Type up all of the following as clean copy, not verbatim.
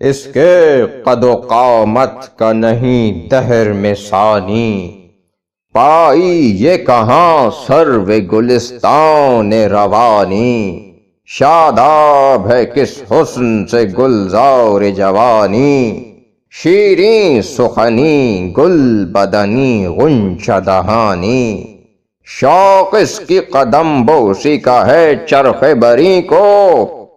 اس کے قد و قامت کا نہیں دہر میں ثانی، پائی یہ کہاں سرو گلستان روانی، شاداب ہے کس حسن سے گلزار جوانی، شیریں سخنی گل بدنی غنچہ دہانی، شوق اس کی قدم بوسی کا ہے چرخ بری کو،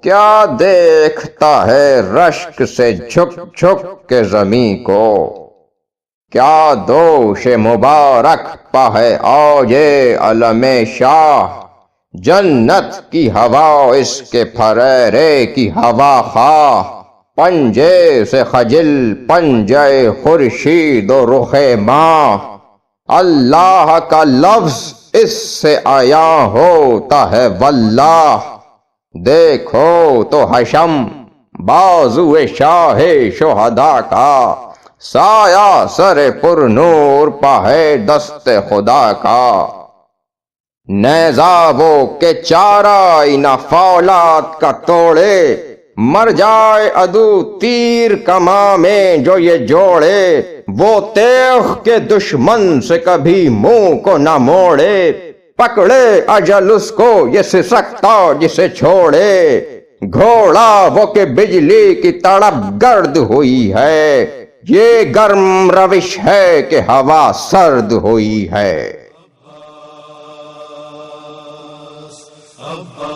کیا دیکھتا ہے رشک سے جھک جھک کے زمیں کو، کیا دوش مبارک پا ہے آج علم شاہ، جنت کی ہوا اس کے پھریرے کی ہوا خواہ، پنجے سے خجل پنجے خورشید و رخ ماہ، اللہ کا لفظ اس سے عیاں ہوتا ہے واللہ، دیکھو تو حشم بازو شاہ شہداء کا، سایہ سر پر نور پا ہے دست خدا کا، نیزہ وہ کہ چارہ نہ فولاد کا توڑے، مر جائے عدو تیر کماں میں جو یہ جوڑے، وہ تیغ کے دشمن سے کبھی منہ کو نہ موڑے، پکڑے اجل اس کو یہ سسکتا جسے چھوڑے، گھوڑا وہ کہ بجلی کی تڑپ گرد ہوئی ہے، یہ گرم روش ہے کہ ہوا سرد ہوئی ہے۔ عباس